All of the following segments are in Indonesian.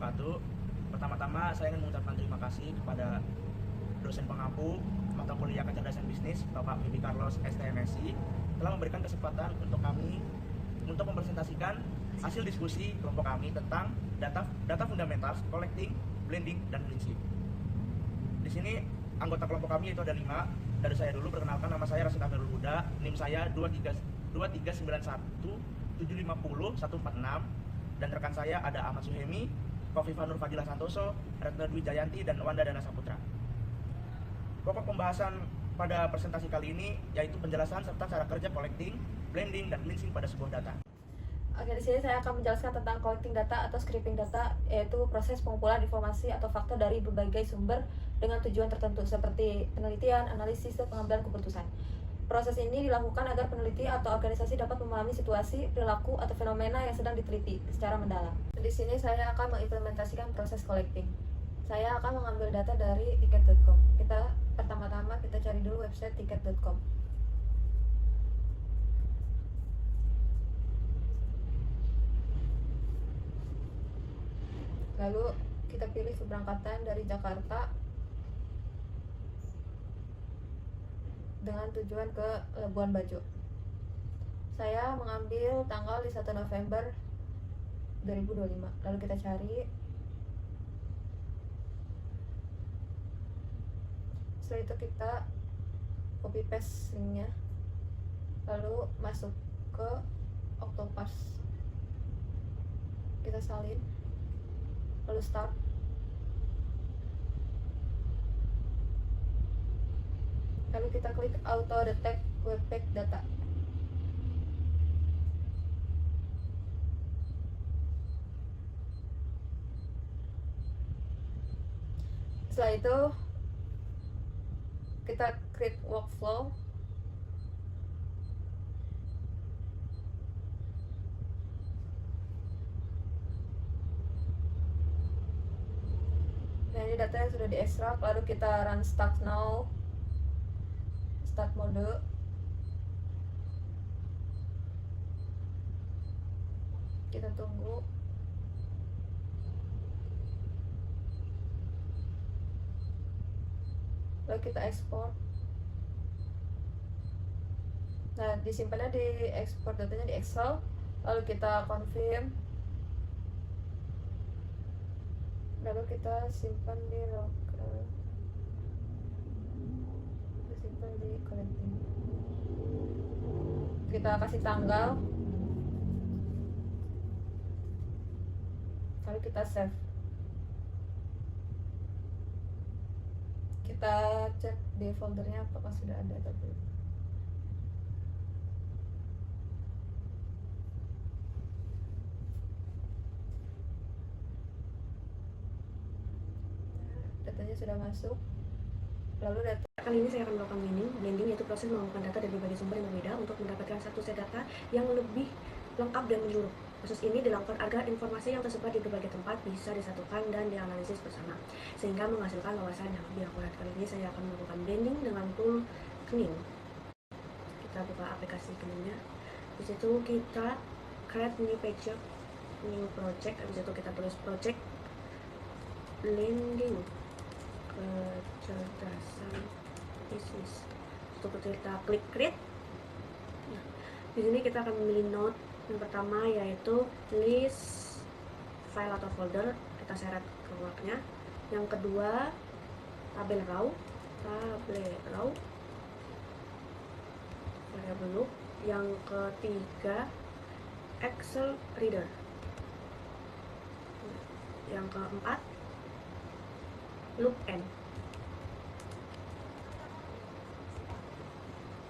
wabarakatuh. Pertama-tama saya ingin mengucapkan terima kasih kepada dosen pengampu mata kuliah kecerdasan bisnis Bapak Bibi Carlos STMSI telah memberikan kesempatan untuk kami untuk mempresentasikan hasil diskusi kelompok kami tentang data fundamental, collecting, blending, dan cleansing. Di sini anggota kelompok kami itu ada 5. Dari saya dulu, perkenalkan, nama saya Rasid Amirul Huda, NIM saya 2391750 146, dan rekan saya ada Ahmad Suhemi, Kofifa Nur Fadilah Santoso, Retno Dwi Jayanti, dan Wanda Dana Saputra. Pokok pembahasan pada presentasi kali ini yaitu penjelasan serta cara kerja collecting, blending, dan cleansing pada sebuah data. Oke, di sini saya akan menjelaskan tentang collecting data atau scraping data, yaitu proses pengumpulan informasi atau fakta dari berbagai sumber dengan tujuan tertentu seperti penelitian, analisis, dan pengambilan keputusan. Proses ini dilakukan agar peneliti atau organisasi dapat memahami situasi, perilaku, atau fenomena yang sedang diteliti secara mendalam. Di sini saya akan mengimplementasikan proses collecting. Saya akan mengambil data dari tiket.com. Pertama-tama kita cari dulu website tiket.com. Lalu kita pilih keberangkatan dari Jakarta dengan tujuan ke Labuan Bajo. Saya mengambil tanggal di 1 November 2025. Lalu kita cari. Setelah itu kita copy paste linknya, lalu masuk ke Octopath, kita salin, lalu start. Lalu kita klik auto detect webpack data. Setelah itu kita create workflow. Nah, ini data yang sudah diekstrak. Lalu kita run start now, start mode. Kita tunggu. Lalu kita ekspor. Nah, disimpannya di ekspor datanya di Excel. Lalu kita confirm. Lalu kita simpan di local. Kita simpan di collecting. Kita kasih tanggal. Lalu kita save. Kita cek di foldernya apakah sudah ada atau belum. Datanya sudah masuk. Lalu data kali ini saya akan melakukan blending, yaitu proses mengumpulkan data dari berbagai sumber yang berbeda untuk mendapatkan satu set data yang lebih lengkap dan menyeluruh. Proses ini dilakukan agar informasi yang tersebar di berbagai tempat bisa disatukan dan dianalisis bersama, sehingga menghasilkan wawasan yang lebih akurat. Kali ini saya akan melakukan blending dengan tool Kning. Kita buka aplikasi Kningnya. Di situ kita create new page, new project. Habis itu kita tulis project blending kecerdasan bisnis. Untuk kita klik create. Nah, di sini kita akan memilih node. Yang pertama yaitu list file atau folder, kita seret keluarnya. Yang kedua tabel raw, variable loop. Yang ketiga Excel reader. Yang keempat loop n.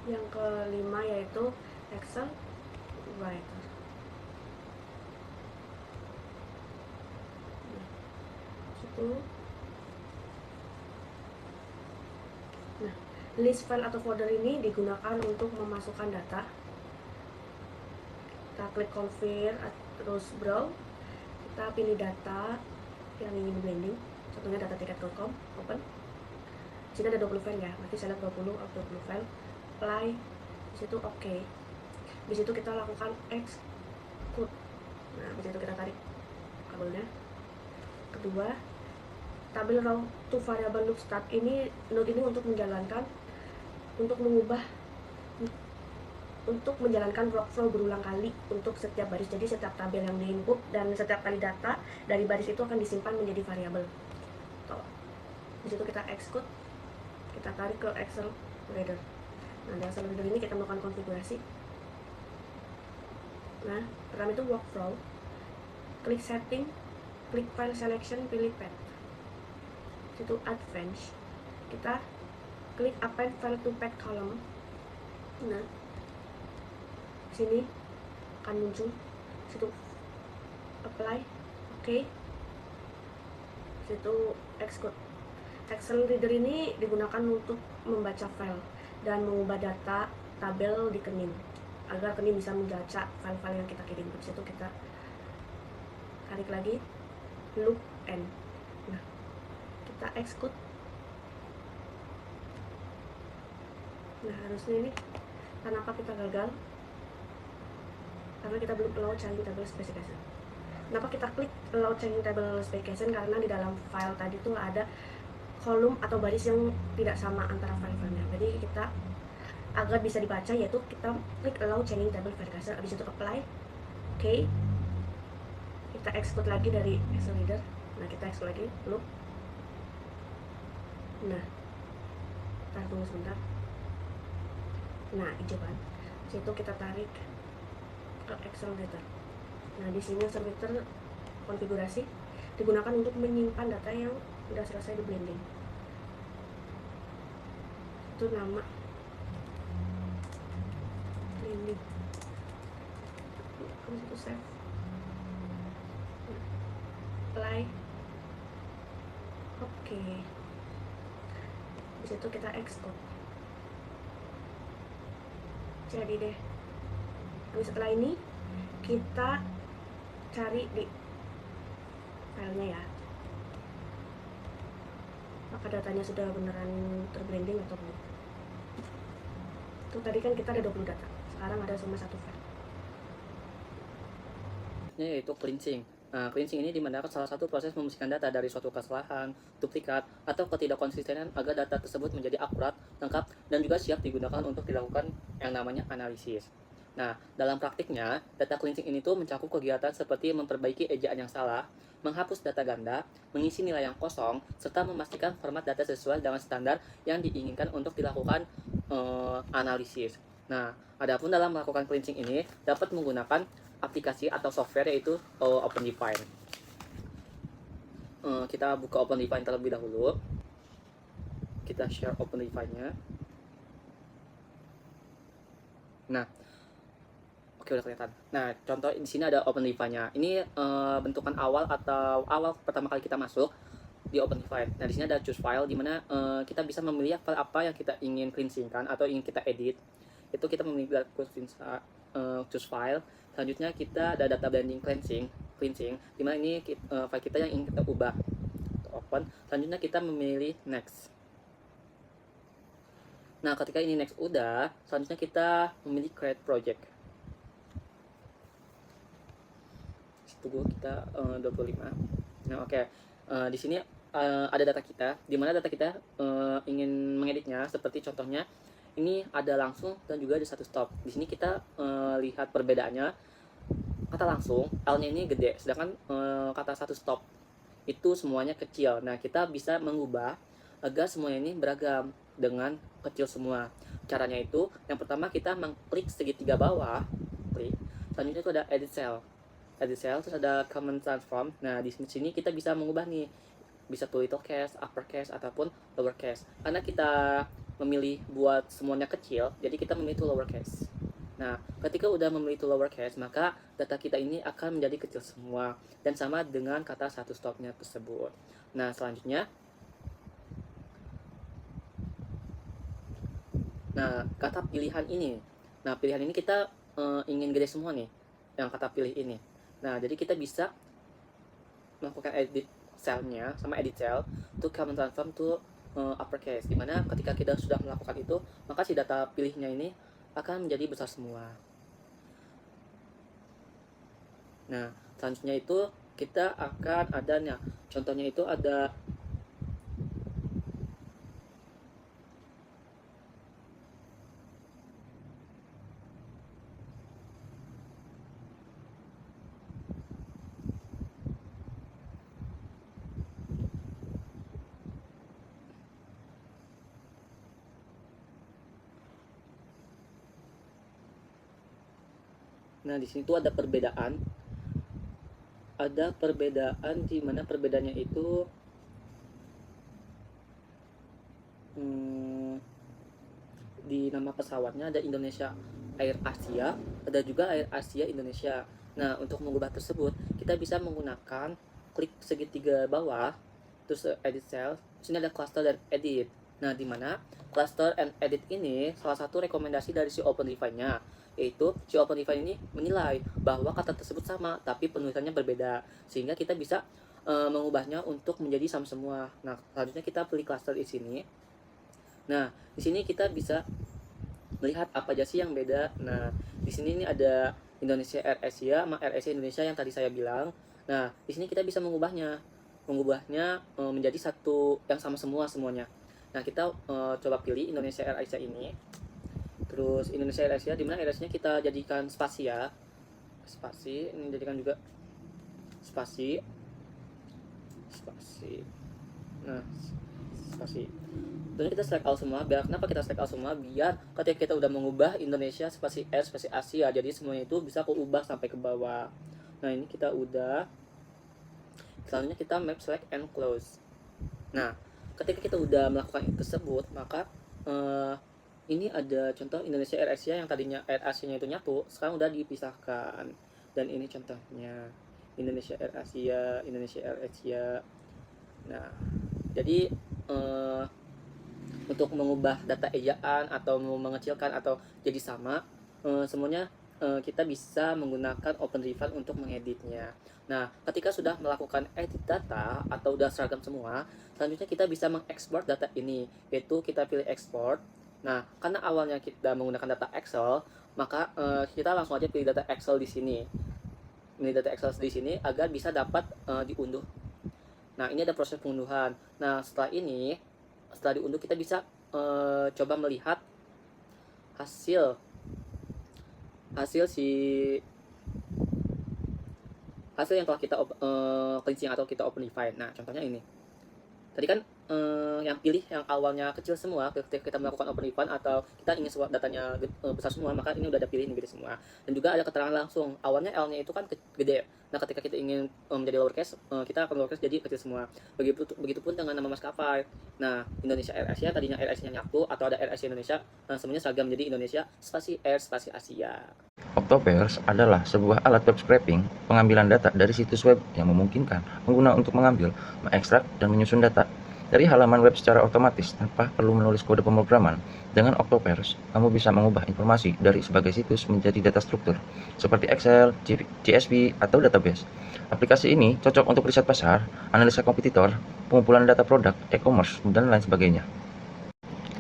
Yang kelima yaitu Excel writer. Nah, list file atau folder ini digunakan untuk memasukkan data. Kita klik confirm, terus browse. Kita pilih data yang ingin di blending. Contohnya data tiket.com, open. Di sini ada 20 file ya, berarti saya lihat 20 file. Apply, di situ oke. Di situ kita lakukan execute. Nah, di situ kita tarik kabelnya. Kedua, tabel row to variable loop start ini, node ini untuk menjalankan workflow berulang kali untuk setiap baris. Jadi setiap tabel yang di-input dan setiap kali data dari baris itu akan disimpan menjadi variabel. Di situ kita execute, kita tarik ke Excel Reader. Nah, di Excel Reader ini kita melakukan konfigurasi. Nah, pertama itu workflow, klik setting, klik file selection, pilih path. Situ advanced, kita klik append file to path column. Nah, sini akan muncul, situ apply, oke. Situ execute. Excel Reader ini digunakan untuk membaca file dan mengubah data tabel di Kenin agar Kenin bisa membaca file-file yang kita kirim. Di situ kita tarik lagi loop end. Nah, kita execute. Nah, harusnya ini kenapa kita gagal? Karena kita belum allow changing table specification. Kenapa kita klik allow changing table specification? Karena di dalam file tadi tuh ada kolom atau baris yang tidak sama antara file-filenya. Jadi kita agar bisa dibaca, yaitu kita klik allow changing table verification, habis itu apply, oke. Kita execute lagi dari Excel Reader. Nah, kita execute lagi loop. Nah, kita tunggu sebentar. Nah, hijau kan. Situ kita tarik ke Excel Reader. Nah, di sini Excel Reader konfigurasi digunakan untuk menyimpan data yang udah selesai di blending. Itu nama blending. Terus itu save, apply, oke. Di situ kita export. Jadi deh. Lalu setelah ini kita cari di filenya ya, maka datanya sudah beneran terblending atau belum. Itu tadi kan kita ada 20 data, sekarang ada cuma satu file. Yaitu cleansing. Nah, cleansing ini dimana salah satu proses membersihkan data dari suatu kesalahan, duplikat, atau ketidakkonsistenan agar data tersebut menjadi akurat, lengkap, dan juga siap digunakan untuk dilakukan yang namanya analisis. Nah, dalam praktiknya, data cleansing ini tuh mencakup kegiatan seperti memperbaiki ejaan yang salah, menghapus data ganda, mengisi nilai yang kosong, serta memastikan format data sesuai dengan standar yang diinginkan untuk dilakukan analisis. Nah, adapun dalam melakukan cleansing ini dapat menggunakan aplikasi atau software yaitu OpenDefine. Kita buka OpenDefine terlebih dahulu. Kita share OpenDefine-nya. Nah, oke, udah kelihatan. Nah, contoh di sini ada OpenDefine-nya. Ini bentukan awal atau awal pertama kali kita masuk di OpenDefine. Nah, di sini ada choose file di mana kita bisa memilih file apa yang kita ingin cleansingkan atau ingin kita edit. Itu kita memilih choose file. Selanjutnya kita ada data blending cleansing di mana ini file kita yang ingin kita ubah. Open. Selanjutnya kita memilih next. Nah, ketika ini next udah, selanjutnya kita memilih create project. Tunggu kita 25. Nah, oke. Di sini ada data kita, di mana data kita ingin mengeditnya seperti contohnya ini ada langsung dan juga ada satu stop. Di sini kita lihat perbedaannya. Kata langsung L-nya ini gede, sedangkan kata satu stop itu semuanya kecil. Nah, kita bisa mengubah agar semuanya ini beragam dengan kecil semua. Caranya itu yang pertama kita mengklik segitiga bawah, klik. Selanjutnya itu ada edit cell, terus ada command transform. Nah, di sini kita bisa mengubah nih, bisa tuh littlecase, uppercase ataupun lowercase. Karena kita memilih buat semuanya kecil, jadi kita memilih itu lowercase. Nah, ketika udah memilih itu lowercase, maka data kita ini akan menjadi kecil semua dan sama dengan kata satu stopnya tersebut. Nah, selanjutnya, nah kata pilihan ini, pilihan ini kita ingin gede semua nih, yang kata pilih ini. Nah, jadi kita bisa melakukan edit cell-nya sama edit cell to command transform to uppercase, dimana ketika kita sudah melakukan itu, maka si data pilihnya ini akan menjadi besar semua. Nah, selanjutnya itu kita akan adanya. Contohnya itu ada Nah, di sini tuh ada perbedaan. Ada perbedaan di mana perbedaannya itu di nama pesawatnya ada Indonesia Air Asia, ada juga Air Asia Indonesia. Nah, untuk mengubah tersebut, kita bisa menggunakan klik segitiga bawah, terus edit cell, terus ini ada cluster dan edit. Nah, di mana cluster and edit ini salah satu rekomendasi dari si OpenRefine-nya, yaitu si OpenRefine ini menilai bahwa kata tersebut sama tapi penulisannya berbeda, sehingga kita bisa mengubahnya untuk menjadi sama semua. Nah, selanjutnya kita pilih cluster di sini. Nah, di sini kita bisa melihat apa aja sih yang beda. Nah, di sini ini ada Indonesia Air Asia sama Air Asia Indonesia yang tadi saya bilang. Nah, di sini kita bisa mengubahnya menjadi satu yang sama semuanya. Nah, kita coba pilih Indonesia Air Asia ini. Terus Indonesia Air Asia, di mana Air Asia-nya kita jadikan spasi ya. Spasi, ini jadikan juga spasi. Nah, spasi. Terus kita select all semua. Kenapa kita select all semua? Biar ketika kita udah mengubah Indonesia spasi Air spasi Asia, jadi semuanya itu bisa keubah sampai ke bawah. Nah, ini kita udah. Selanjutnya kita map select and close. Nah, ketika kita udah melakukan tersebut, maka ini ada contoh Indonesia Air Asia yang tadinya Air Asia-nya itu nyatu, sekarang udah dipisahkan. Dan ini contohnya Indonesia Air Asia, Indonesia Air Asia. Nah, jadi untuk mengubah data ejaan atau mengecilkan atau jadi sama, semuanya kita bisa menggunakan OpenRefine untuk mengeditnya. Nah, ketika sudah melakukan edit data atau udah seragam semua, selanjutnya kita bisa mengekspor data ini, yaitu kita pilih export. Nah, karena awalnya kita menggunakan data Excel, maka kita langsung aja pilih data Excel di sini. Ini data Excel di sini agar bisa dapat diunduh. Nah, ini ada proses pengunduhan. Nah, setelah diunduh kita bisa coba melihat hasil yang telah kita cleansing atau kita OpenRefine. Nah, contohnya ini. Tadi kan yang pilih yang awalnya kecil semua, ketika kita melakukan OpenRefine atau kita ingin datanya besar semua, maka ini udah ada pilih ini gede semua. Dan juga ada keterangan langsung. Awalnya L-nya itu kan gede. Nah, ketika kita ingin menjadi lowercase, kita akan lowercase jadi kecil semua. Begitupun dengan nama maskapai. Nah, Indonesia Air Asia tadinya Air Asia-nya nyatu atau ada Air Asia Indonesia, semuanya seragam menjadi Indonesia spasi Air spasi Asia. Octopairs adalah sebuah alat web scraping pengambilan data dari situs web yang memungkinkan pengguna untuk mengambil, mengekstrak, dan menyusun data dari halaman web secara otomatis tanpa perlu menulis kode pemrograman. Dengan Octopairs, kamu bisa mengubah informasi dari sebagai situs menjadi data struktur seperti Excel, CSV, atau database. Aplikasi ini cocok untuk riset pasar, analisa kompetitor, pengumpulan data produk, e-commerce, dan lain sebagainya.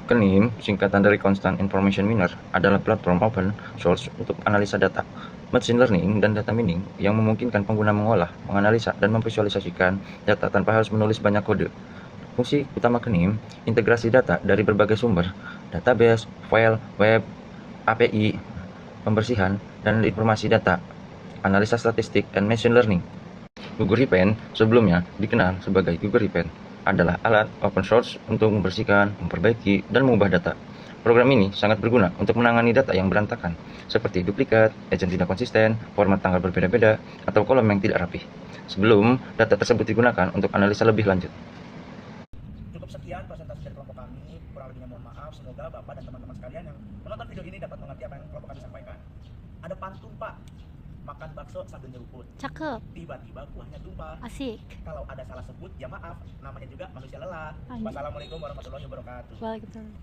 CNIM, singkatan dari Constant Information Miner, adalah platform open source untuk analisa data, machine learning, dan data mining yang memungkinkan pengguna mengolah, menganalisa, dan memvisualisasikan data tanpa harus menulis banyak kode. Fungsi utama CNIM, integrasi data dari berbagai sumber, database, file, web, API, pembersihan, dan informasi data, analisa statistik, dan machine learning. GuguRePen, sebelumnya dikenal sebagai GuguRePen, adalah alat open source untuk membersihkan, memperbaiki, dan mengubah data. Program ini sangat berguna untuk menangani data yang berantakan, seperti duplikat, agent tidak konsisten, format tanggal berbeda-beda, atau kolom yang tidak rapi, sebelum data tersebut digunakan untuk analisa lebih lanjut. Cukup sekian presentasi dari kelompok kami, kurang lebihnya mohon maaf. Semoga Bapak dan teman-teman sekalian yang menonton video ini dapat mengerti apa yang kelompok kami sampaikan. Ada pantun, Pak. Makan bakso sambil nyeruput. Cakep, Tiba-tiba kuahnya tumpah. asik. Kalau ada salah sebut, ya maaf. Namanya juga manusia lelah. Lanjut. Wassalamualaikum warahmatullahi wabarakatuh. Waalaikumsalam.